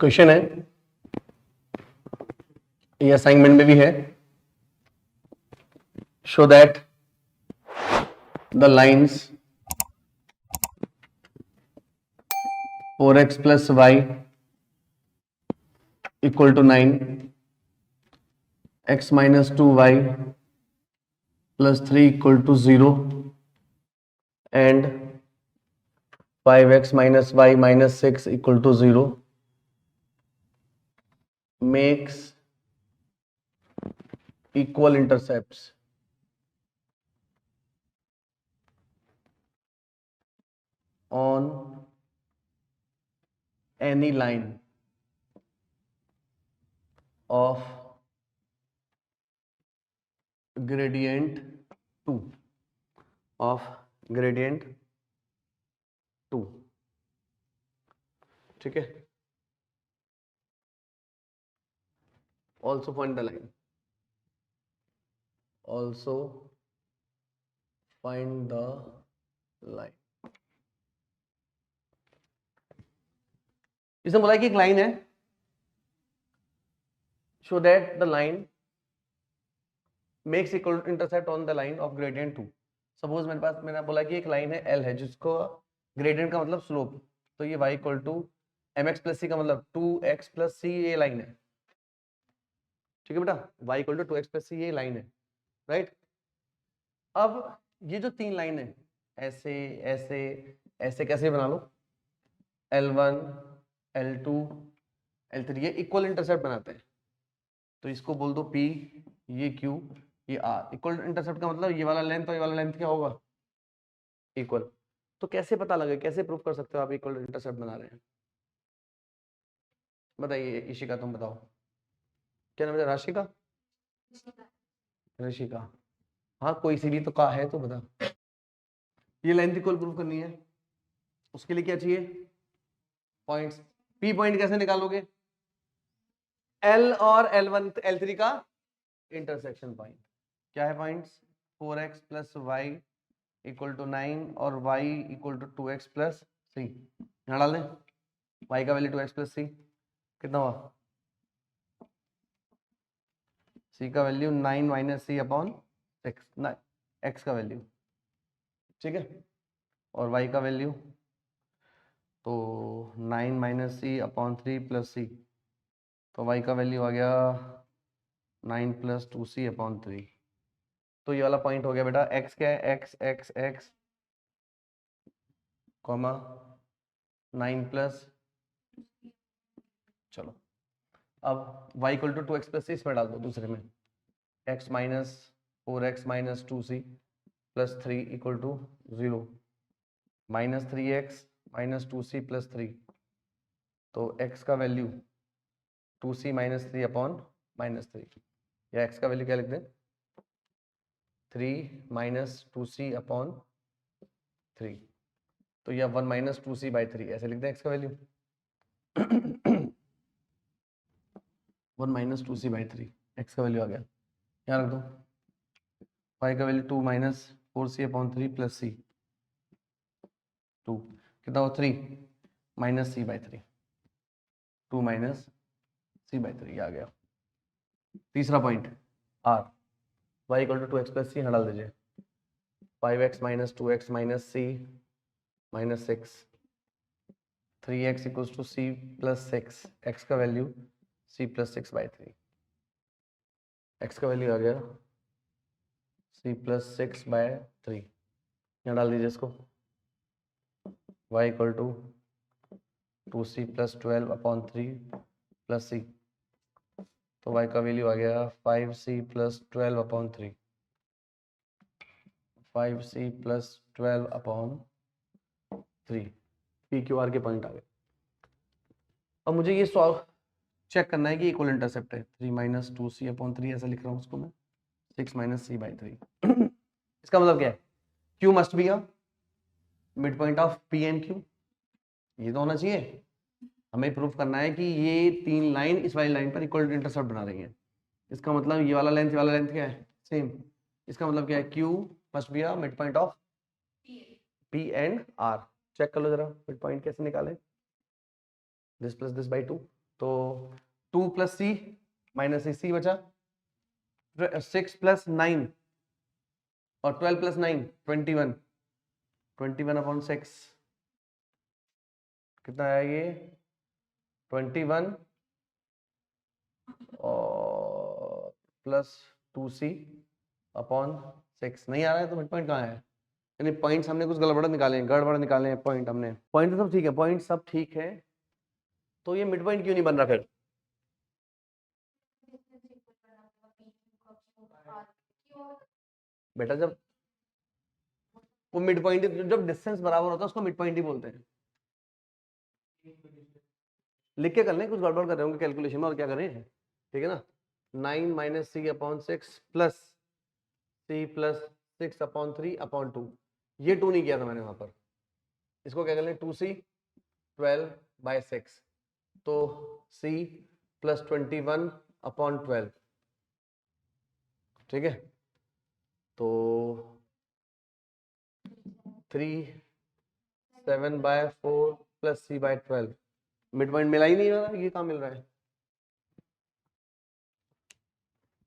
Question है, ये assignment में भी है. Show that the lines 4x plus y equal to 9, x minus 2y plus 3 equal to 0, and 5x minus y minus 6 equal to 0 makes equal intercepts on any line of gradient 2 ठीक है. Also find the line. इसने बोला कि एक line है, show that the line makes equal intercept on the line of gradient 2. Suppose मेरे पास मैंने बोला कि एक लाइन है L है जिसको ग्रेडियंट का मतलब स्लोप, तो ये y equal to mx plus C का मतलब 2x प्लस सी ये लाइन है. ठीक है बेटा, y equal to 2x plus C ये लाइन है, राइट. अब ये जो तीन लाइन है ऐसे ऐसे ऐसे कैसे बना लो, L1 L2 L3 ये इक्वल इंटरसेप्ट बनाते हैं, तो इसको बोल दो P, ये Q, ये R. इक्वल इंटरसेप्ट का मतलब ये वाला लेंथ और ये वाला लेंथ क्या होगा, इक्वल. तो कैसे पता लगे, कैसे प्रूफ कर सकते हो आप इक्वल इंटरसेप्ट बना रहे हैं, बताइए. इशिका तुम बताओ, क्या नाम है, राशिका, ऋषिका, हाँ कोई सी भी तो का है तो बता. ये लेंथ इक्वल प्रूफ करनी है, उसके लिए क्या चाहिए, पॉइंट्स. P पॉइंट कैसे निकालोगे, L और L1 L3 का इंटरसेक्शन पॉइंट. क्या है points, 4x plus y equal to 9 और y equal to 2x plus c. यहाँ डाल दें, y का वैल्यू 2x प्लस सी कितना हुआ, c का वैल्यू 9 माइनस सी अपॉन 6, x का वैल्यू, ठीक है, और y का वैल्यू तो 9 माइनस सी अपॉन 3 प्लस सी, तो y का वैल्यू आ गया 9 प्लस 2c अपॉन 3. तो ये वाला पॉइंट हो गया बेटा, x क्या है, x x x comma 9 plus, चलो अब y equal to 2x plus c इसमें डाल दो दूसरे में, x minus 4x minus 2c plus 3 equal to 0 minus 3x minus 2c plus 3, तो x का value 2c minus 3 upon minus 3, या x का वैल्यू क्या लिख दें, 3 माइनस 2c अपॉन 3, तो यह 1 माइनस 2c बाई 3 ऐसे लिख दें x का value. 1 minus 2c by 3 x का वैल्यू आ गया, यहाँ रख दो. y का value 2 minus 4c upon 3 plus c, 2 कितना हो 3 minus c by 3, 2 minus c by 3 आ गया. तीसरा point r, y equal to 2x plus c यहाँ डाल दीजिए, 5x minus 2x minus c minus 6, 3x equals to c plus 6, x का value c plus 6 by 3, x का value आ गया c प्लस 6 बाय 3, यहाँ डाल दीजिए इसको, y equal to 2c plus 12 upon 3 plus c, तो y का वैल्यू आ गया 5c plus 12 upon 3, 5c plus 12 upon 3. P Q R के पॉइंट आ गए. अब मुझे ये सॉल्व चेक करना है कि इक्वल इंटरसेप्ट है, 3 माइनस 2c अपॉन 3 ऐसा लिख रहा हूँ उसको मैं, 6 माइनस c बाई 3. इसका मतलब क्या है, q must be a mid point of p and q, ये तो होना चाहिए. हमें प्रूफ करना है कि ये तीन लाइन इस वाली लाइन पर इक्वल इंटरसेप्ट बना रही है. इसका मतलब ये वाला लेंथ क्या है, सेम. इसका मतलब क्या है, q must be a mid point of p and r. Check कर लो जरा मिड पॉइंट कैसे निकालें, दिस प्लस दिस बाई 2, तो 2 प्लस सी माइनस सी बचा, 6 प्लस 9 और 12 प्लस 9 21, 21/6 कितना आया ये 21 और प्लस 2c/6 नहीं आ रहा है तो मिड पॉइंट कहाँ है? यानी पॉइंट्स हमने कुछ गड़बड़ निकाले हैं पॉइंट हमने, पॉइंट तो सब ठीक है, पॉइंट सब ठीक है, तो ये मिड पॉइंट क्यों नहीं बन रहा फिर? बेटा जब वो मिड पॉइंट, जब डिस्टेंस बराबर होता है उसको मिड पॉइंट ही बोलते हैं। लिख के कर लें, कुछ गड़बड़ कर रहे होंगे कैलकुलेशन में और क्या करें, ठीक है ना। 9 minus c/6 plus c plus 6/3/2, ये 2 नहीं किया था मैंने वहां पर, इसको क्या कर लें 2c 12/6, तो c प्लस 21/12, ठीक है, तो 3 7/4 प्लस c/12, मिड पॉइंट मिला ही नहीं रहा, ये कहाँ मिल रहा है,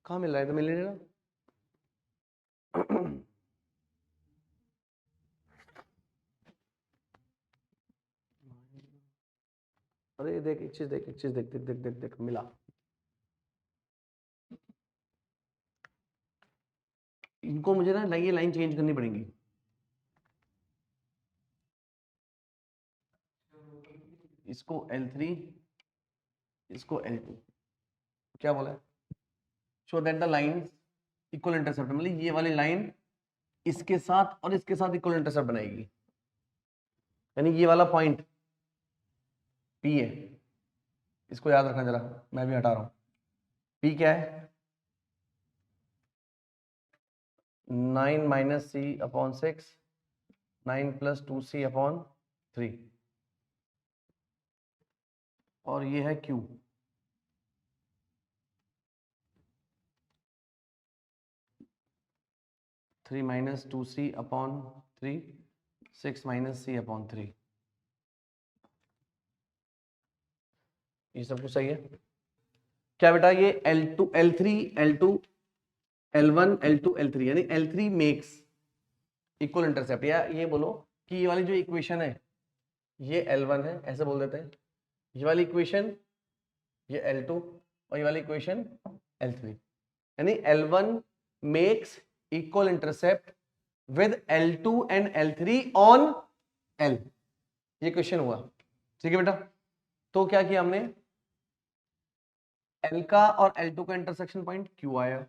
कहाँ मिल रहा है, तो मिल नहीं रहा। अरे देख एक चीज देख देख देख देख देख देख मिला, इनको मुझे ना ये लाइन चेंज करनी पड़ेगी, इसको L3 इसको L2, क्या बोला है, show that the line equal intercept, मतलब ये वाली लाइन इसके साथ और इसके साथ इक्वल इंटरसेप्ट बनाएगी, यानी ये वाला पॉइंट P है, इसको याद रखना जरा, मैं भी हटा रहा हूं, P क्या है 9 माइनस c/6 9 प्लस 2c/3 और ये है Q, three minus 2c/3 6 minus c/3, ये सब कुछ सही है क्या बेटा, ये L2 L3 L2 L1 L2 L3 यानी L3 मेक्स इक्वल इंटरसेप्ट, या ये बोलो कि ये वाली जो इक्वेशन है ये L1 है, ऐसे बोल देते हैं, ये वाली इक्वेशन ये L2 और ये वाली इक्वेशन L3, यानी L1 makes equal intercept with L2 and L3 on L, ये क्वेश्चन हुआ, ठीक है बेटा। तो क्या किया हमने, L का और L2 का इंटरसेक्शन पॉइंट Q आया,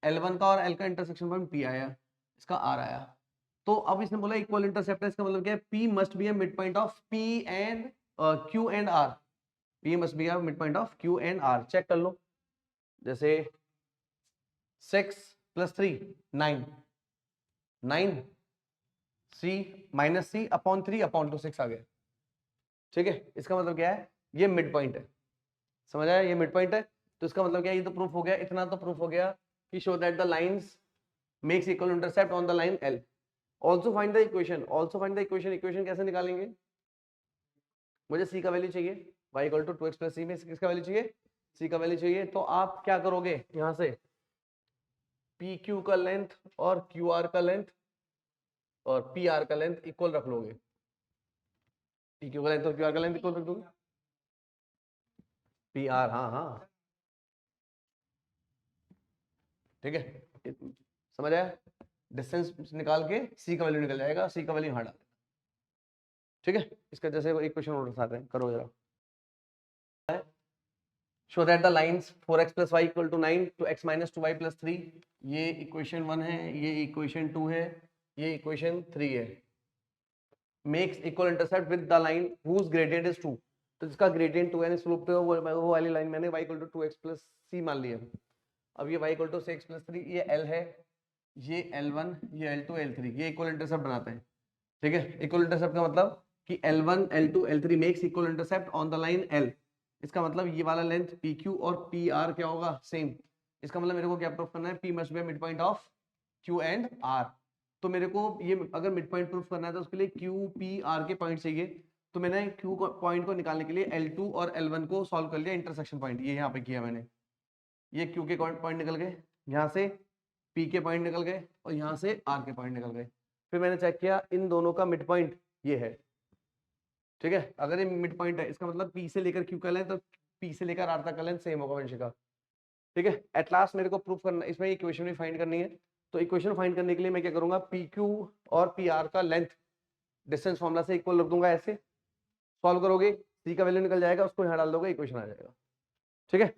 L1 का और L का इंटरसेक्शन पॉइंट P आया, इसका R आया, तो अब इसने बोला इक्वल इंटरसेप्ट है, इसका मतलब क्या है, P must be a mid point of P and Q and R, P must be a mid point of Q and R, check कर लो, जैसे 6 प्लस 3 9 9 c माइनस c/3/2 6 आ गया, ठीक है, इसका मतलब क्या है, ये मिड पॉइंट है, समझ आया, ये मिड पॉइंट है, तो इसका मतलब क्या है, ये तो प्रूफ हो गया, इतना तो प्रूफ हो गया कि show that the lines makes equal intercept on the line L, also find the equation, also find the equation, equation कैसे निकालेंगे, मुझे c का वैल्यू चाहिए, y equal to 2x plus c में किसका वैल्यू चाहिए, c का वैल्यू चाहिए, तो आप क्या करोगे, यहां से PQ का लेंथ और QR का लेंथ और PR का लेंथ इक्वल रख लोगे, PQ का लेंथ और QR का लेंथ इक्वल रख दोगे, PR, हाँ हाँ ठीक है, समझ आया, डिस्टेंस निकाल के c का वैल्यू निकल जाएगा, c का वैल्यू यहाँ डाल, ठीक है, इसका जैसे एक क्वेश्चन और उठाते हैं, करो जरा, show that the lines 4x plus y equal to 9 to x minus 2y plus 3, ये इक्वेशन 1 है, ये इक्वेशन 2 है, ये इक्वेशन 3 है, makes equal intercept with the line whose gradient is 2, तो जिसका ग्रेडियंट 2 यानी स्लोप पे वो वाली लाइन मैंने y equal to 2x plus c मान लिया, अब ये y equal to 6 plus 3, ये L है, ये L1 ये L2 L3, ये इक्वल इंटरसेप्ट बनाते हैं, ठीक है, इक्वल इंटरसेप्ट का मतलब कि L1 L2 L3 makes equal intercept on the line L, इसका मतलब ये वाला लेंथ PQ और PR क्या होगा, सेम, इसका मतलब मेरे को क्या प्रूफ करना है, P must B mid point of Q and R, तो मेरे को ये अगर मिड पॉइंट प्रूफ करना है तो उसके लिए Q P R के पॉइंट चाहिए, तो मैंने Q पॉइंट को निकालने के लिए L2 और L1 को सॉल्व कर लिया इंटरसेक्शन पॉइंट, ये यहाँ पे किया मैंने। ये Q के पॉइंट निकल गए, यहाँ से P के पॉइंट निकल गए और यहाँ से R के पॉइंट निकल गए। फिर मैंने चेक किया इन दोनों का मिड पॉइंट ये है, ठीक है। अगर ये मिड पॉइंट है इसका मतलब P से लेकर Q का लेंथ तो P से लेकर R तक का लेंथ सेम होगा वंशिका, ठीक है। एट लास्ट मेरे को प्रूफ करना, इसमें इक्वेशन भी फाइंड करनी है। तो इक्वेशन फाइंड करने के लिए मैं क्या करूंगा, PQ और PR का लेंथ डिस्टेंस फॉर्मूला से इक्वल रख दूंगा, ऐसे सॉल्व करोगे C का वैल्यू निकल जाएगा, उसको यहाँ डाल दोगे, इक्वेशन आ जाएगा, ठीक है।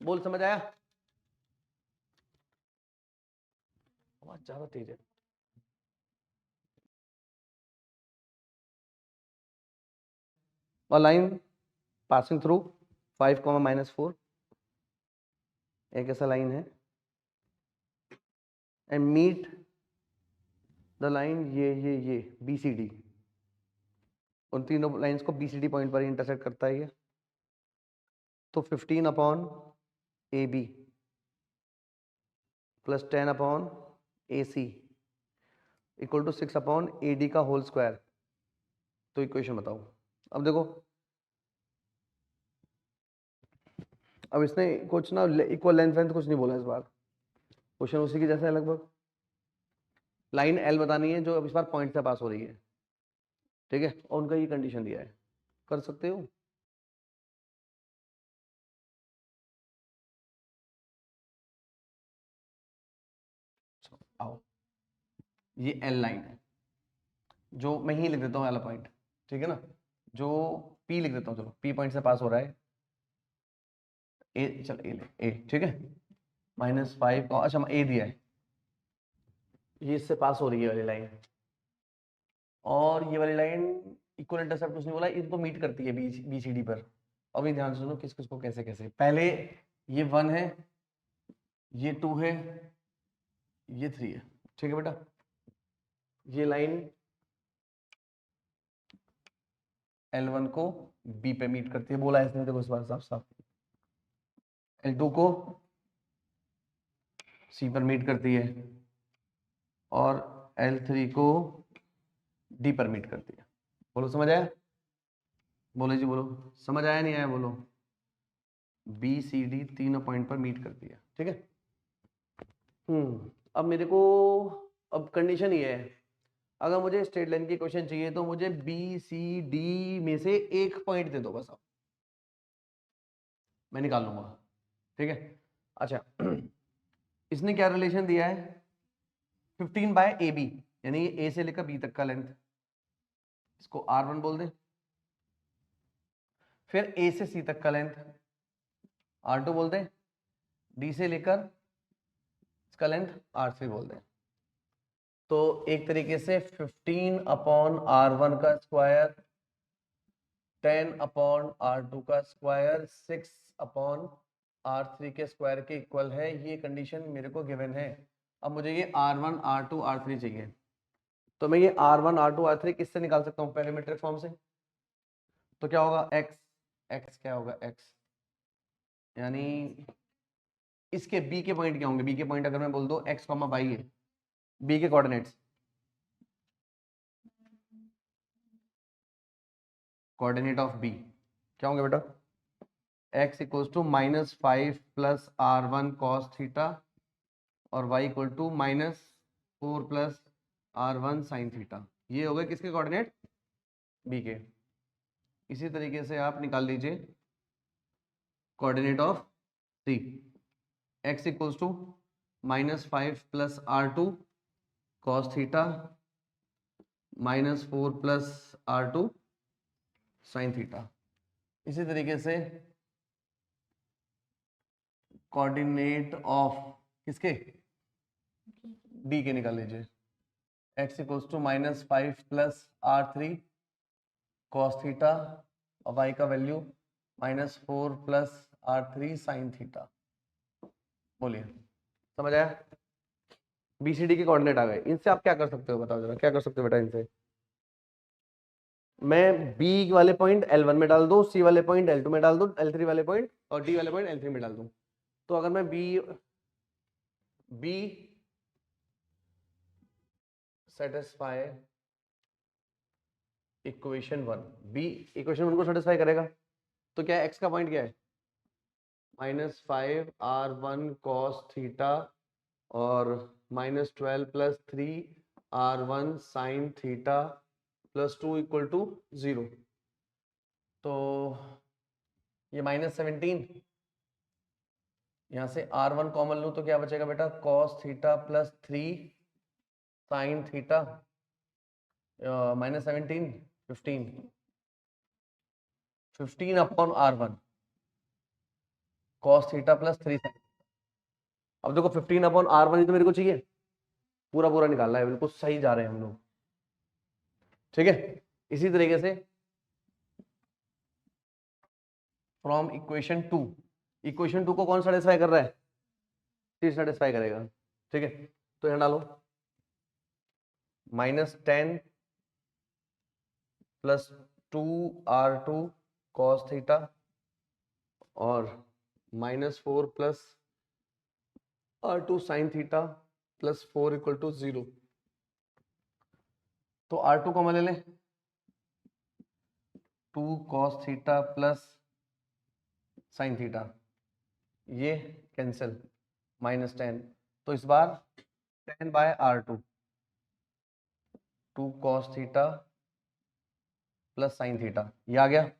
बोल समझ आया? आवाज ज्यादा तेज है। और लाइन पासिंग थ्रू 5, -4 एक ऐसा लाइन है एंड मीट द लाइन ये BCD, उन तीनों लाइंस को BCD पॉइंट पर इंटरसेक्ट करता है ये। तो 15/AB plus 10/AC equal to 6/AD का होल स्क्वायर। तो इक्वेशन बताओ। अब देखो, अब इसने कुछ ना इक्वल लेंथ वेंथ कुछ नहीं बोला इस बार, क्वेश्चन उसी के जैसा है लगभग। लाइन L बतानी है जो अब इस बार पॉइंट से पास हो रही है, ठीक है, और उनका ये कंडीशन दिया है, कर सकते हो। आओ, ये L लाइन है जो मैं ही लिख देता हूँ वाला पॉइंट, ठीक है ना, जो P लिख देता हूँ, चलो P पॉइंट से पास हो रहा है, ए, चल ए ले ए, ठीक है, -5 का, अच्छा A दिया है, ये इससे पास हो रही है वाली लाइन, और ये वाली लाइन इक्वल इंटरसेप्ट कुछ नहीं बोला, इनको मीट करती है BCD पर। अभी ध्यान से सुनो किस किस को कैसे कैसे। पहले ये 1 है, ये 2 है, ये 3 है, ठीक है बेटा। ये लाइन L1 को B पे मीट करती है, बोला है इसने, देखो इस बार साफ साफ। L2 को C पर मीट करती है और L3 को D पर मीट करती है। बोलो समझ आया? बोलो जी बोलो, समझ आया नहीं आया बोलो। BCD तीनों पॉइंट पर मीट करती है, ठीक है। अब मेरे को, अब कंडीशन ये है, अगर मुझे स्ट्रेट लाइन की क्वेश्चन चाहिए तो मुझे BCD में से एक पॉइंट दे दो बस, अब मैं निकाल लूंगा, ठीक है। अच्छा इसने क्या रिलेशन दिया है, 15/AB, यानी A से लेकर B तक का लेंथ, इसको R1 बोल दे। फिर A से C तक का लेंथ R2 बोल दे, D से लेकर इसका लेंथ R3 बोल दे। तो एक तरीके से 15/R1 का स्क्वायर, 10/R2 का स्क्वायर, 6/R3 के स्क्वायर के इक्वल है। ये कंडीशन मेरे को गिवन है। अब मुझे ये R1 R2 R3 चाहिए, तो मैं ये R1 R2 R3 किससे निकाल सकता हूँ, पैरामीट्रिक फॉर्म से। तो क्या होगा, x क्या होगा, x यानी इसके B के पॉइंट क्या होंगे, B के पॉइंट अगर मैं बोल दो x, y है, B के कोऑर्डिनेट्स, कोऑर्डिनेट ऑफ B क्या होंगे बेटा, x equals to -5 + R1 cos theta और y equal to -4 + R1 sin theta. ये हो गए किसके कोऑर्डिनेट, B के। इसी तरीके से आप निकाल लीजिए coordinate of C, x equals to -5 + R2 cos theta -4 + R2 sin theta. इसी तरीके से कोऑर्डिनेट ऑफ किसके, D के निकाल लीजिए, x equals to -5 + R3 cos theta और y का वैल्यू -4 + R3 sin थीटा। बोलिए समझ आया? BCD के कोऑर्डिनेट आ गए। इनसे आप क्या कर सकते हो, बताओ जरा, क्या कर सकते हो बेटा इनसे। मैं B वाले पॉइंट L1 में डाल दूं, C वाले पॉइंट L2 में डाल दूं, L3 वाले पॉइंट और D वाले पॉइंट L3 में डाल दूं। तो अगर मैं B satisfy equation 1 B equation 1 को सेटिस्फाई करेगा। तो क्या है, एक्स का पॉइंट क्या है, -5r1 cos थीटा और -12 + 3r1 sin थीटा +2 = 0। तो ये -17, यहाँ से r1 कॉमन लूँ तो क्या बचेगा बेटा, cos theta + 3 sin theta -17 15 upon r1 cos theta + 3 sin। अब देखो 15 अपॉन r1 ही तो मेरे को चाहिए, पूरा पूरा निकालना है, बिल्कुल सही जा रहे हैं हम लोग। ठीक है, इसी तरीके से फ्रॉम इक्वेशन 2 को कौन सेटिस्फाई कर रहा है, सी सेटिस्फाई करेगा। ठीक है, तो यहाँ डालो -10 + 2r2 cos थीटा और -4 + r2 sin थीटा +4 = 0। तो r2 कॉमन ले लें, 2 cos थीटा + sin थीटा, ये कैंसिल, -10। तो इस बार 10/r2 2 cos theta + sin theta, ये आ गया।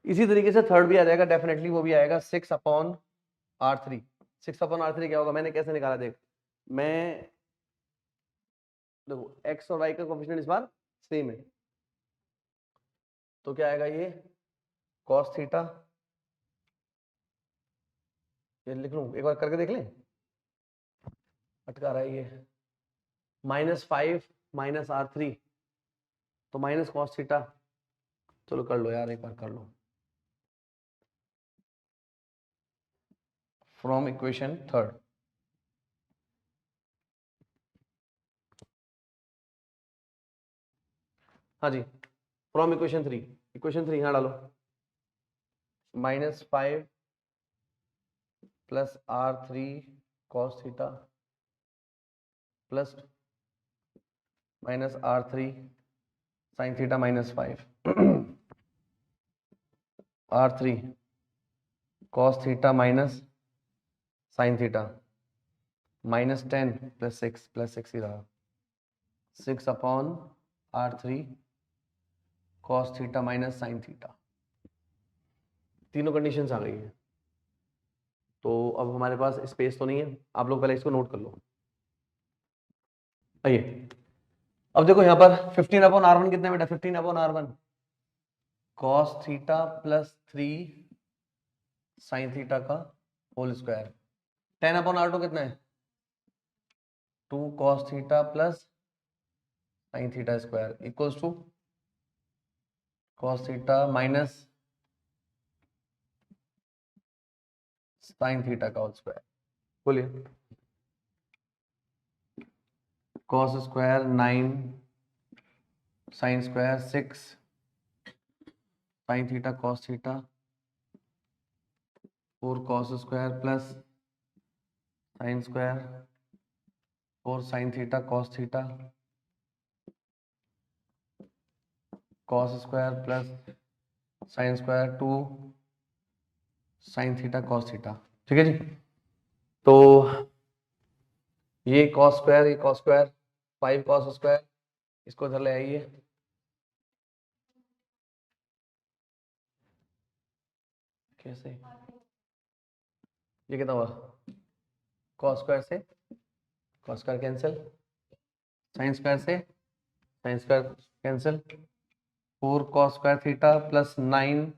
इसी तरीके से थर्ड भी आ जाएगा डेफिनेटली, वो भी आएगा 6/r3। 6/r3 क्या होगा, मैंने कैसे निकाला देख, मैं देखो x और y का कोएफिशिएंट इस बार सेम है, तो क्या आएगा, ये cos थीटा, ये लिख लूं, एक बार करके देख लें, अटका रहा है ये, -5 - r3 तो -cos थीटा, चलो कर लो यार, एक बार कर लो, फ्रॉम इक्वेशन 3। हाँ जी, फ्रॉम इक्वेशन 3, इक्वेशन 3 यहाँ डालो, -5 + r3 cos theta plus -r3 sin theta -5 r3 cos theta minus sin theta -10 + 6 ही रहा, 6/r3 cos theta minus sin theta, तीनों कंडीशंस आ गई है। तो अब हमारे पास स्पेस तो नहीं है, आप लोग पहले इसको नोट कर लो। आइए, अब देखो यहाँ पर 15/r1 कितना है बेटा, 15/r1 cos theta + 3 sin theta का होल स्क्वायर, 10/r2 कितना है, 2 cos theta + sin theta square equals to cos theta minus sin theta का होल स्क्वायर। बोलिए, cos square 9 sin square 6 sin theta cos theta 4 cos square plus sin square 4 sin theta cos theta cos square plus sin square 2 sin theta cos theta. ठीक है जी, तो ये cos square, ये cos square, 5 cos square, इसको इधर ले आइए, कैसे, ये कितना हुआ, cos स्क्वायर से cos square cancel, sin square से sin square cancel, 4 cos square theta plus 9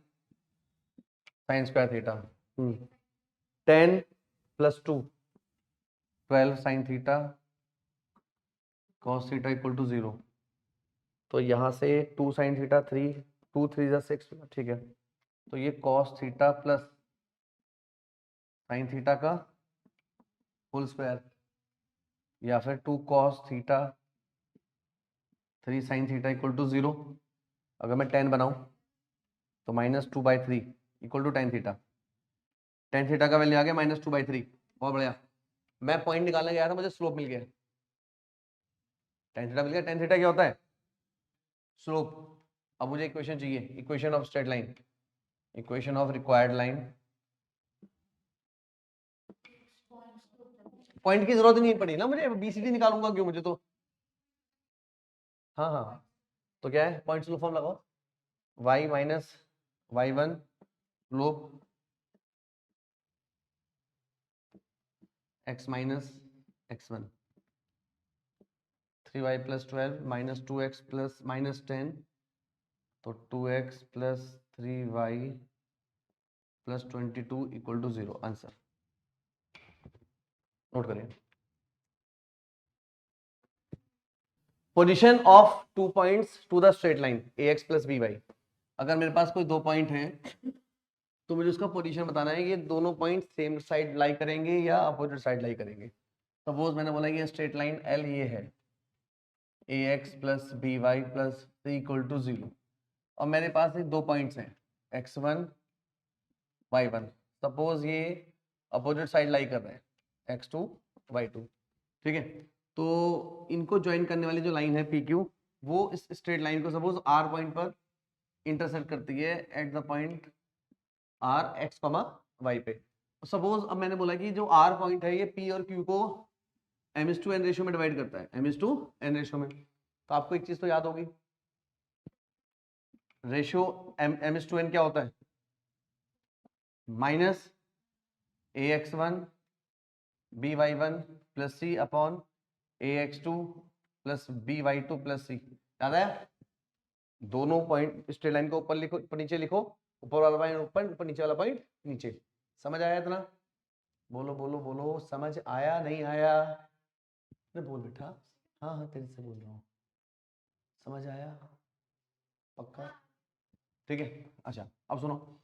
sin square theta, 10 + 2 12 sin theta cos theta = 0। तो यहाँ से 2 sin थीटा 3, 2 3 = 6, ठीक है। तो ये cos theta plus sin theta का होल स्क्वायर, या फिर 2 cos थीटा 3 sin थीटा = 0। अगर मैं 10 बनाऊं तो -2/3 = tan थीटा, tan थीटा का वैल्यू आ गया -2/3, बहुत बढ़िया। मैं पॉइंट निकालने गया था, मुझे स्लोप मिल गया, tan थीटा मिल गया। tan थीटा क्या होता है, स्लोप। अब मुझे इक्वेशन चाहिए, equation of straight line, equation of required line. Point की जरूरत नहीं पड़ी ना मुझे, बीसीडी निकालूंगा क्यों मुझे तो। हाँ हाँ, तो क्या है, पॉइंट स्लोप फॉर्म लगाओ, y minus y1 slope x minus x1, 3y plus 12 minus 2x plus minus 10, तो 2x plus 3y plus 22 equal to 0। Answer note करें। Position of 2 points to the straight line ax plus by। अगर मेरे पास कोई 2 point हैं तो मुझे उसका position बताना है कि ये दोनों पॉइंट सेम साइड लाई करेंगे या अपोजिट साइड लाई करेंगे। सपोज मैंने बोला कि स्ट्रेट लाइन L ये है, ax plus by plus c equal to 0, और मेरे पास ये 2 पॉइंट्स हैं x1 y1। सपोज ये अपोजिट साइड लाई कर रहे हैं x2 y2, ठीक है। तो इनको ज्वाइन करने वाली जो लाइन है PQ, वो इस स्ट्रेट लाइन को सपोज R पॉइंट पर इंटरसेक्ट करती है at the point R x, y पे। सपोज अब मैंने बोला कि जो R पॉइंट है ये P और Q को m/n रेशियो में डिवाइड करता है, m/n रेशियो में। तो आपको एक चीज तो याद होगी, रेशियो m/n क्या होता है, minus ax1 by1 plus c upon ax2 plus by2 plus c। याद है, दोनों पॉइंट स्ट्रेट लाइन को ऊपर लिखो, ऊपर नीचे लिखो, ऊपर वाला पॉइंट ऊपर, ऊपर नीचे वाला पॉइंट नीचे। समझ आया इतना? बोलो बोलो बोलो, समझ आया नहीं आया? अरे बोल बेटा, हाँ हाँ तेरे से बोल रहा हूँ, समझ आया पक्का? ठीक है। अच्छा अब सुनो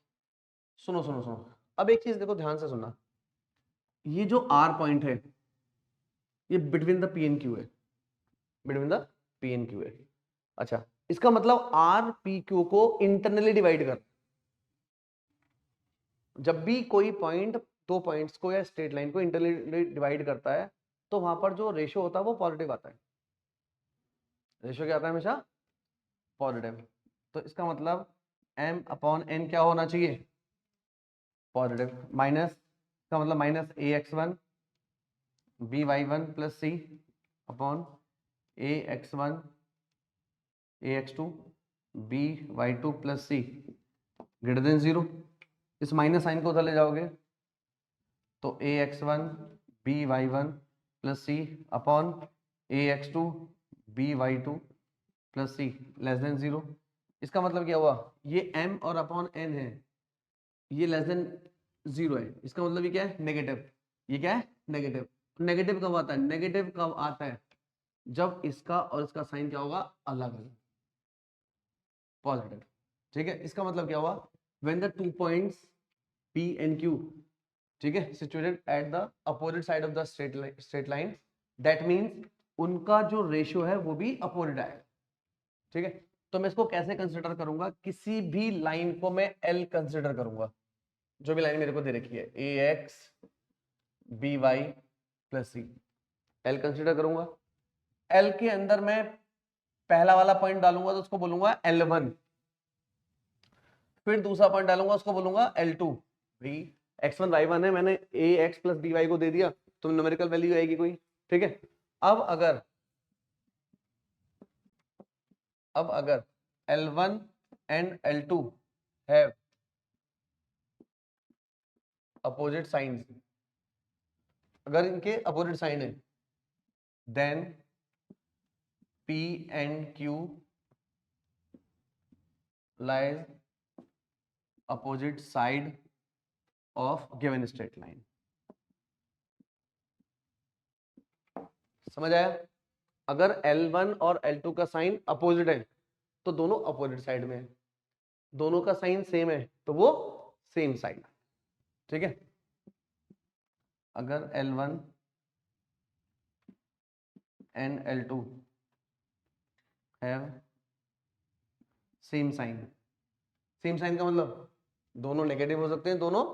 सुनो सुनो सुनो, अब एक चीज देखो ध्यान से सुनना, ये जो R पॉइंट है ये between the P and Q है, between the P and Q है। अच्छा, इसका मतलब R P Q को इंटरनली डिवाइड कर, जब भी कोई पॉइंट 2 पॉइंट्स को या स्ट्रेट लाइन को इंटरनली डिवाइड करता है तो वहां पर जो रेशियो होता है वो पॉजिटिव आता है। रेशियो क्या आता है हमेशा? पॉजिटिव। तो इसका मतलब m अपॉन n क्या होना चाहिए? पॉजिटिव। माइनस का मतलब minus ax1 by1 plus c upon ax1 ax2 by2 plus c greater than 0। इस माइनस साइन को उधर ले जाओगे तो ax1 by1 plus c upon ax2 by2 plus c less than 0। इसका मतलब क्या हुआ, ये m और अपॉन n है, ये लेस देन 0 है, इसका मतलब ये क्या है, नेगेटिव। ये क्या है, नेगेटिव। नेगेटिव कब आता है, नेगेटिव कब आता है, जब इसका और इसका साइन क्या होगा, अलग अलग, पॉजिटिव। ठीक है, इसका मतलब क्या हुआ, when the 2 points P and Q, ठीक है, situated at the opposite side of the straight line, that means उनका जो रेशियो है वो भी अपोजिट आएगा। ठीक है, तो मैं इसको कैसे कंसिडर करूंगा, किसी भी लाइन को मैं L कंसिडर करूंगा, जो भी लाइन मेरे को दे रखी है ax by plus c, L consider करूंगा। L के अंदर मैं पहला वाला पॉइंट डालूंगा तो उसको बोलूंगा L1, फिर दूसरा पॉइंट डालूंगा उसको बोलूंगा L2। भाई x1 y1 है, मैंने ax प्लस by को दे दिया तो न्यूमेरिकल वैल्यू आएगी कोई। ठीक है, अब अगर L1 and L2 have opposite signs, अगर इनके अपोजिट साइन है, then P and Q lies opposite side of given straight line. समझ आया? अगर L1 और L2 का साइन अपोजिट है तो दोनों अपोजिट साइड में है, दोनों का साइन सेम है तो वो सेम साइड। ठीक है, अगर L1 and L2 have same sign, same sign का मतलब दोनों नेगेटिव हो सकते हैं, दोनों,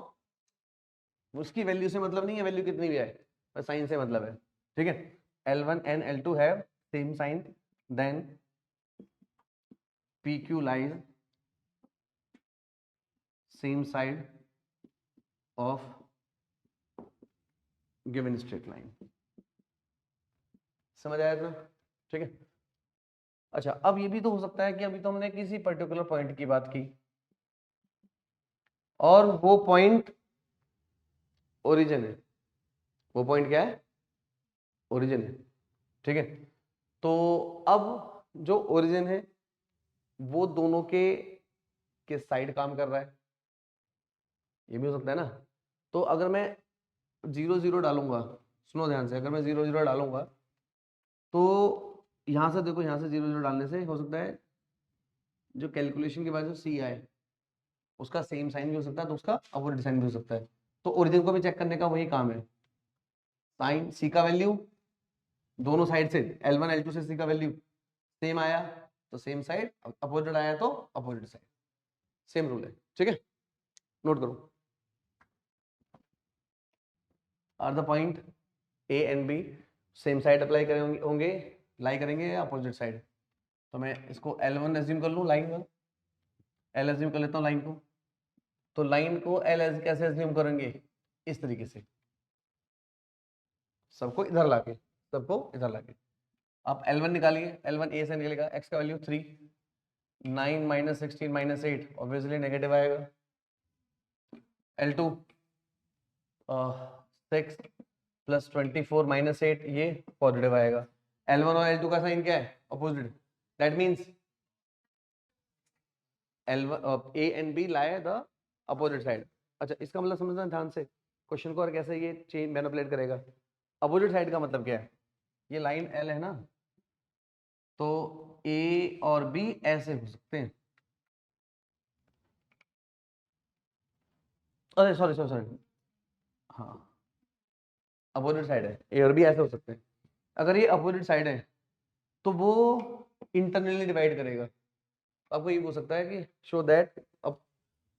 उसकी वैल्यू से मतलब नहीं है, वैल्यू कितनी भी आए, बस साइन से मतलब है। ठीक है, L1 and L2 have same sign, then PQ lies same side of given straight line। समझ आया इतना? ठीक है। अच्छा, अब ये भी तो हो सकता है कि अभी तो हमने किसी पर्टिकुलर पॉइंट की बात की और वो पॉइंट ओरिजिन है। वो पॉइंट क्या है? ओरिजिन है। ठीक है, तो अब जो ओरिजिन है वो दोनों के किस साइड काम कर रहा है, ये भी हो सकता है ना। तो अगर मैं 0 0 डालूंगा, सुनो ध्यान से, अगर मैं 0 0 डालूंगा तो यहां से देखो, यहां से 0 0 डालने से हो सकता है जो कैलकुलेशन के बाद जो सी आए उसका सेम साइन भी हो सकता है, तो उसका अपोजिट साइन भी हो सकता है। तो ओरिजिन को भी चेक करने का वही काम है। साइन सी का वैल्यू दोनों साइड से L1 L2 से सी का वैल्यू सेम आया तो सेम साइड, अपोजिट आया तो अपोजिट साइड, सेम रूल है। ठीक है, नोट करो। Are the point A and B same side apply करेंगे होंगे, लाई करेंगे या अपोजिट साइड। तो मैं इसको L1 एज्यूम कर लूँ, लाइन का L एज्यूम कर लेता हूँ लाइन को। तो लाइन को L कैसे एज्यूम करेंगे? इस तरीके से, सबको इधर लाके, सबको इधर लाके आप L1 निकालिए। L1 ए से निकलेगा, x का value 3, 9 minus 16 minus 8 obviously negative आएगा। L2 6 प्लस 24 माइनस 8 ये पॉजिटिव आएगा। L1 और L2 का साइन क्या है? Opposite. That means L1 A and B lie the opposite side. अच्छा, इसका मतलब समझना ध्यान से क्वेश्चन को, और कैसे ये चेन मैनिपुलेट करेगा। अपोजिट साइड का मतलब क्या है? ये लाइन L है ना, तो A और B ऐसे हो सकते हैं। अरे सॉरी सॉरी सॉरी, हाँ अपोजिट साइड है, A और B ऐसे हो सकते हैं। अगर ये अपोजिट साइड है तो वो इंटरनली डिवाइड करेगा। आपको ये बोल सकता है कि शो दैट, अब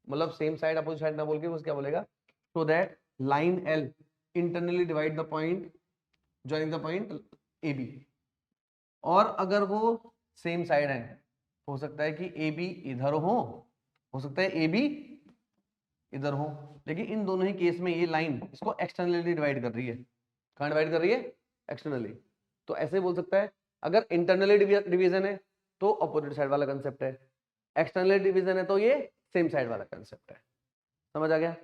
मतलब सेम साइड अपोजिट साइड ना बोल के उसको क्या बोलेगा, show that line L internally divide the point joining the point A B. और अगर वो सेम साइड है, हो सकता है कि ए बी इधर हो सकता है ए बी इधर हो, लेकिन इन दोनों ही केस में ये लाइन इसको एक्सटर्नली डिवाइड कर रही है। कहाँ डिवाइड कर रही है? एक्सटर्नली। तो ऐसे बोल सकता है, अगर इंटरनली डिवीजन है तो अपोजिट साइड वाला कंसेप्ट है, एक्सटर्नली डिवीजन है तो ये सेम साइड वाला कंसेप्ट है। समझ आ गया?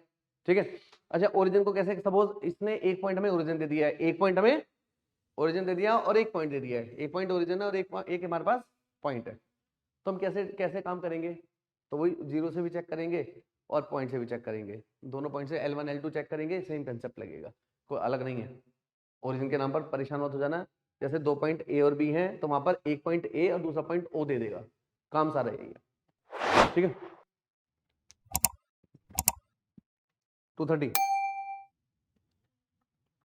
ठीक है। अच्छा, ओरिजिन को कैसे, सपोज इसने एक पॉइंट हमें ओरिजिन दे दिया है, एक पॉइंट हमें ओरिजिन दे दिया और एक पॉइंट दे दिया है, एक पॉइंट ओरिजिन है और एक हमारे पास पॉइंट है। तो हम कैसे कैसे काम करेंगे? तो वही 0 से भी चेक करेंगे और पॉइंट से भी चेक करेंगे, दोनों पॉइंट से L1 L2 चेक करेंगे, सेम कंसेप्ट लगेगा, कोई अलग नहीं है। ओरिजिन के नाम पर परेशान मत हो जाना। जैसे 2 पॉइंट ए और बी हैं तो वहां पर एक पॉइंट ए और दूसरा पॉइंट ओ दे देगा, काम सारा यही है। ठीक है, 230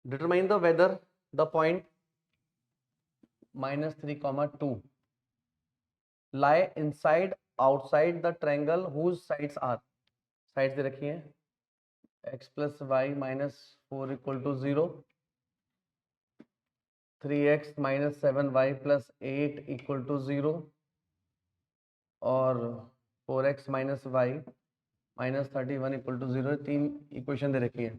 determine the whether the point -3, 2 lie inside outside the triangle whose sides are, side दे रखी है x plus y minus 4 equal to 0, 3x minus 7y plus 8 equal to 0 और 4x minus y minus 31 equal to 0। तीन equation दे रखी है।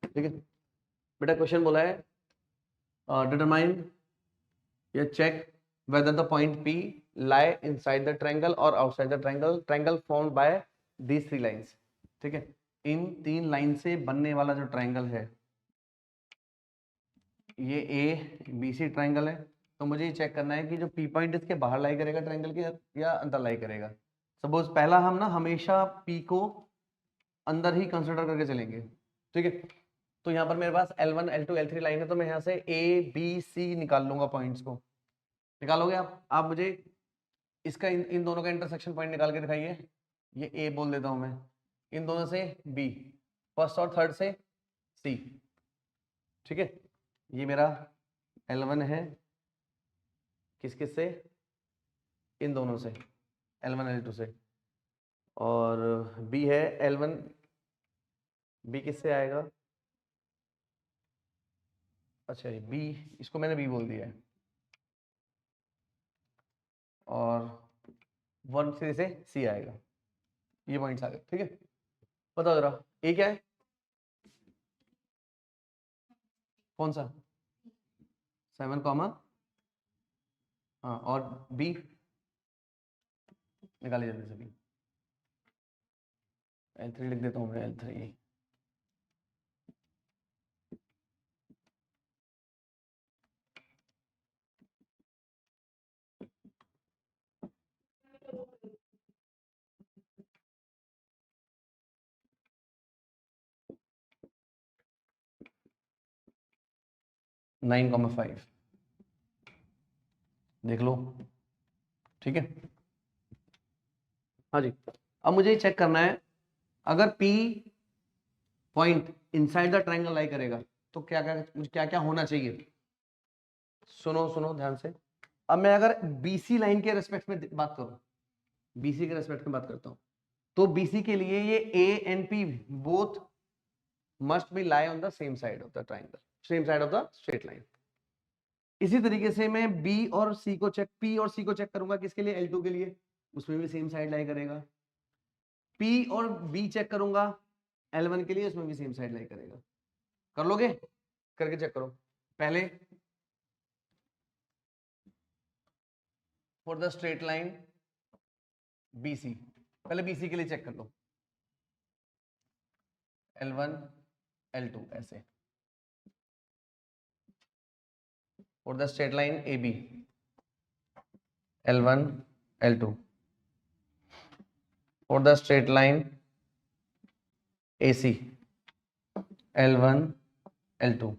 ठीक है बेटा, क्वेश्चन बोला है डिटरमाइन या check whether the point P lie inside the triangle or outside the triangle formed by these 3 lines। ठीक है, इन 3 लाइन से बनने वाला जो ट्रायंगल है, ये ए बी सी ट्रायंगल है। तो मुझे ये चेक करना है कि जो पी पॉइंट इसके बाहर लाई करेगा ट्रायंगल के या अंदर लाई करेगा। सपोज पहला हम ना हमेशा पी को अंदर ही कंसिडर करके चलेंगे। ठीक है, तो यहाँ पर मेरे पास L1 L2 L3 लाइन है, तो मैं यहाँ से ए बी सी निकाल लूंगा, पॉइंट्स को निकालोगे आप मुझे इसका इन दोनों का इंटरसेक्शन पॉइंट निकाल के दिखाइए। ये ए बोल देता हूं मैं, इन दोनों से बी, फर्स्ट और थर्ड से सी। ठीक है, ये मेरा L1 है, किस किस से? इन दोनों से, L1 L2 से। और बी है L1, बी किससे आएगा? अच्छा बी, इसको मैंने बी बोल दिया है। और 1 से सी आएगा, ये पॉइंट्स आ गए। ठीक है, बताओ जरा ए क्या है, कौन सा 7 कॉमा, हाँ, और बी निकालिए जल्दी से बी। L3 लिख देता हूँ मैं, L3 9,5 देख लो। ठीक है, हाँ जी। अब मुझे चेक करना है, अगर P point inside the triangle lie करेगा तो क्या क्या क्या होना चाहिए। सुनो सुनो ध्यान से। अब मैं अगर BC लाइन के रेस्पेक्ट में बात करूं, BC के रेस्पेक्ट में बात करता हूं, तो BC के लिए ये A and P both must be lie on the same side of the triangle, same side of the straight line. इसी तरीके से मैं B और C को चेक, P और C को चेक करूंगा किसके लिए, L2 के लिए, उसमें भी सेम साइड लाई करेगा। P और B चेक करूंगा L1 के लिए, उसमें भी सेम साइड लाई करेगा। कर लोगे, करके चेक करो। पहले for the straight line BC, पहले BC के लिए चेक कर लो, L1 L2 ऐसे। For the straight line AB L1 L2, for the straight line AC L1 L2।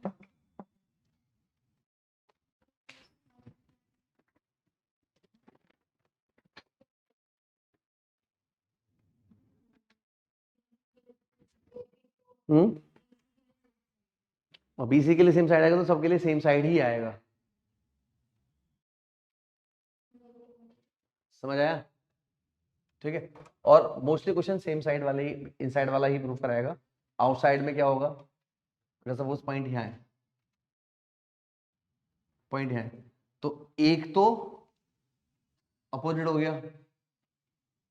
और BC के लिए सेम साइड आएगा तो सबके लिए सेम साइड ही आएगा, समझ आया। ठीक है, और मोस्टली क्वेश्चन सेम साइड वाले ही, इनसाइड वाला ही प्रूव कराएगा। आउटसाइड में क्या होगा, अगर सपोज पॉइंट यहाँ है, पॉइंट यहाँ है, तो एक तो अपोजिट हो गया,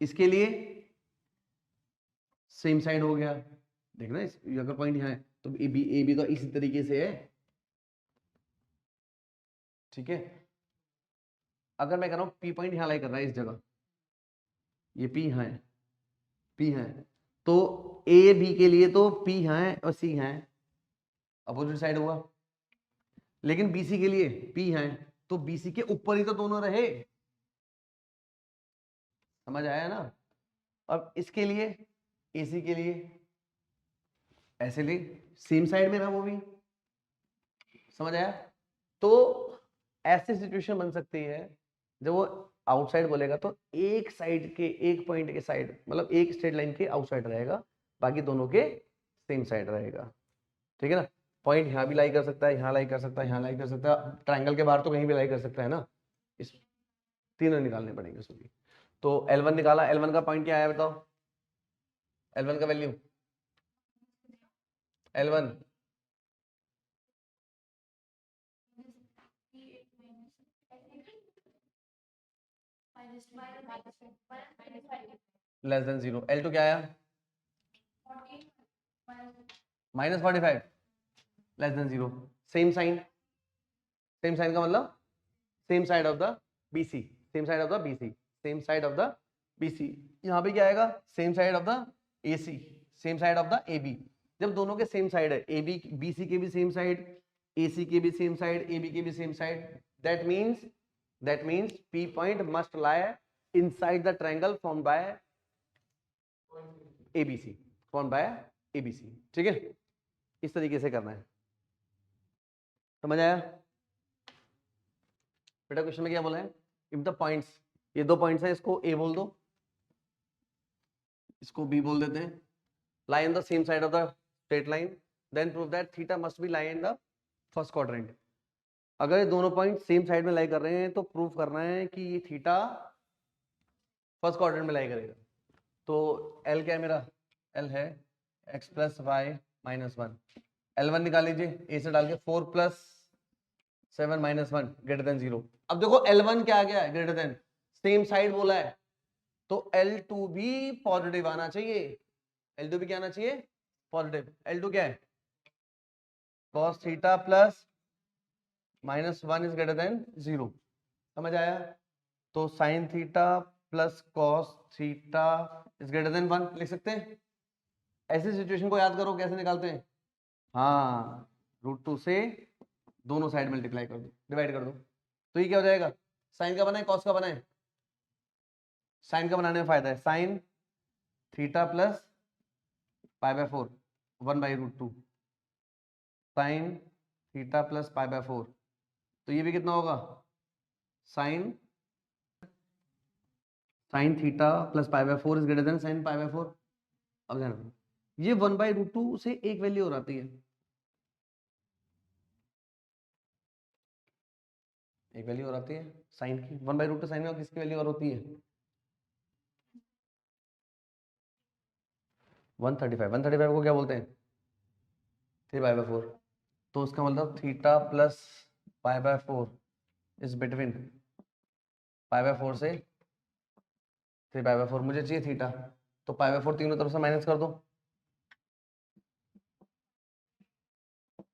इसके लिए सेम साइड हो गया। देखना, अगर पॉइंट यहाँ है तो ए बी तो इसी तरीके से है। ठीक है, अगर मैं कह रहा हूँ P पॉइंट यहाँ लाई कर रहा है इस जगह, ये P यहाँ है, P यहाँ है, तो A B के लिए तो P यहाँ है और C यहाँ है, अपोजिट साइड हुआ। लेकिन BC के लिए P यहाँ है, तो BC के ऊपर ही तो दोनों रहे, समझ आया ना। अब इसके लिए AC के लिए ऐसे ले, सेम साइड में रहा वो भी, समझ आया। तो ऐसी सिचुएशन बन सकती है जब वो आउटसाइड बोलेगा तो एक साइड के, एक पॉइंट के साइड, मतलब एक स्ट्रेट लाइन के आउटसाइड रहेगा, बाकी दोनों के सेम साइड रहेगा। ठीक है ना, पॉइंट यहाँ भी लाई कर सकता है, यहाँ लाई कर सकता है, यहाँ लाई कर सकता है, ट्रायंगल के बाहर तो कहीं भी लाई कर सकता है ना। इस तीनों निकालने पड़ेंगे उसमें भी। तो L1 निकाला, L1 का पॉइंट क्या आया बताओ, L1 का value, L1 less than 0, L2 क्या आया -45 less than 0। Same sign, same sign का मतलब same side of the BC, same side of the BC, same side of the BC। यहाँ पे क्या आएगा, same side of the AC, same side of the AB। जब दोनों के same side है, AB BC के भी सेम साइड, AC के भी सेम साइड, AB के भी same side, that means P point must lie inside the triangle formed by ABC, formed by ABC। ठीक है, इस तरीके से करना है, समझ आया बेटा। क्वेश्चन में क्या बोला है, इफ द पॉइंट्स, ये दो पॉइंट्स हैं, इसको A बोल दो, इसको B बोल देते हैं, lie on the same side of the straight line, then prove that theta must be lie in the first quadrant। अगर ये दोनों पॉइंट सेम साइड में लाई कर रहे हैं तो प्रूव करना है कि ये थीटा फर्स्ट क्वाड्रेंट में लाई करेगा। तो L क्या है मेरा, L है x plus Y minus 1। L1 निकाल लीजिए, A से डाल के 4 प्लस 7 माइनस 1 ग्रेटर देन 0। अब देखो L1 क्या आ गया, ग्रेटर देन सेम साइड बोला है तो L2 भी पॉजिटिव आना चाहिए। L2 भी क्या आना चाहिए? पॉजिटिव। L2 क्या है? cos theta plus -1 is greater then 0। समझ आया? तो sin theta plus cos theta is greater then 1 लिख सकते हैं। ऐसी सिचुएशन को याद करो, कैसे निकालते हैं? हाँ, √2 से दोनों साइड मल्टीप्लाई कर दो, डिवाइड कर दो, तो ये क्या हो जाएगा? साइन का बना है, कॉस का बना है? साइन का बनाने में फायदा है। Sine theta plus π/4 1/√2 sine theta plus π/4, तो ये भी कितना होगा? Sine theta plus π/4 is greater than sine π/4। अब ध्यान रखो, ये 1/√2 से एक वैल्यू और आती है, एक वैल्यू और आती है साइन की। 1/√2 साइन में किसकी वैल्यू और होती है? 135 को क्या बोलते हैं? 3π/4। तो उसका मतलब थीटा प्लस π/4 इज बिटवीन π/4 से 3π/4। मुझे चाहिए थीटा, तो π/4 तीनों तरफ से माइनस कर दो।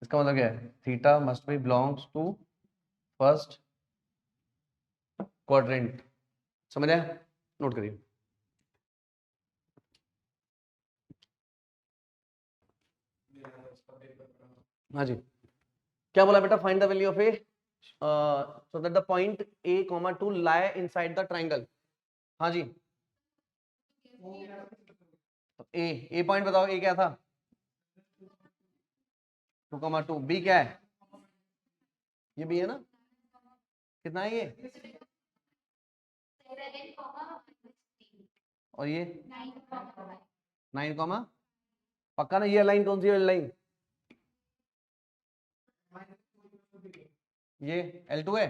इसका मतलब क्या है? Theta must be belongs to first quadrant. समझ आया? नोट करिए। हाँ जी, क्या बोला बेटा? Find the value of A so that the point a, 2 lie inside the triangle। हाँ जी, तो ए पॉइंट बताओ, ए क्या था? 2, 2। बी क्या है? ये बी है ना? कितना है ये? और ये 9, पक्का ना? ये लाइन कौन सी वाली लाइन? ये L2 है।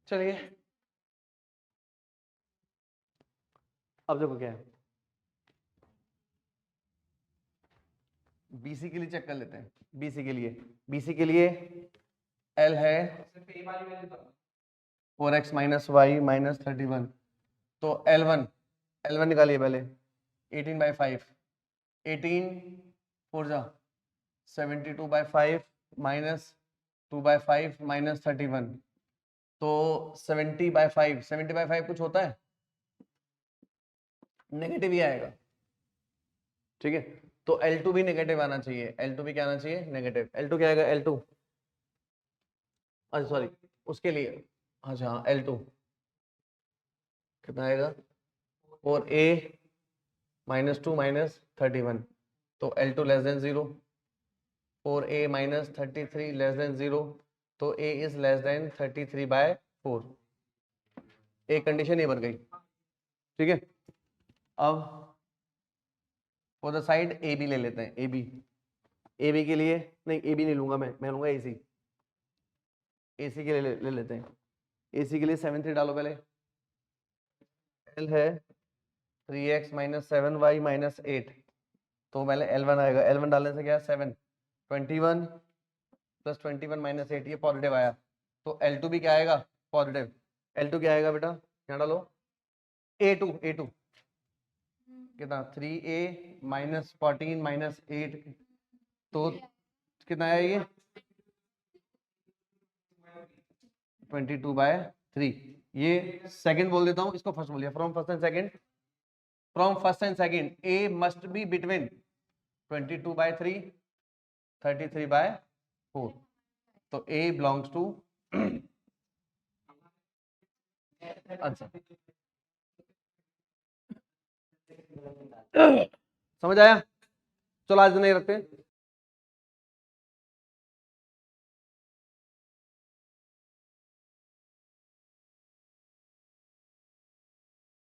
चलिए अब देखो क्या है, BC के लिए चेक कर लेते हैं। BC के लिए L है 4x - y - 31, तो L1 निकालिए पहले। 18/5, 18 4 जा 72/5 -2/5 -31, तो 70/5 कुछ होता है? नेगेटिव ही आएगा, ठीक है? तो L2 भी नेगेटिव आना चाहिए। L2 भी क्या आना चाहिए? नेगेटिव। L2 क्या आएगा? L2, अच्छा सॉरी, उसके लिए, अच्छा हाँ, L2 कितना आएगा? 4a -2 -31, तो L2 less than 0। 4a - 33 less than 0, तो a इज लेस देन 33/4। एक कंडीशन ये बन गई, ठीक है? अब for the side A B ले लेते हैं। ए बी के लिए नहीं, ए बी नहीं लूंगा मैं लूंगा AC। AC के लिए ले लेते हैं। AC के लिए 7 3 डालो पहले। L है 3x - 7y - 8, तो पहले L1 आएगा। L1 डालने से क्या है? 7, 21 + 21 - 8, ये पॉजिटिव आया, तो L2 भी क्या आएगा? पॉजिटिव। L2 क्या आएगा बेटा? यहाँ डालो A2 कितना? 3a - 14 - 8, तो कितना आया ये? 22/3। ये सेकंड बोल देता हूँ, इसको फर्स्ट बोलिए। From first and second a must be between 22/3 33/4, तो a बिलोंग्स टू आंसर। समझ आया? चलो आज नहीं रखते।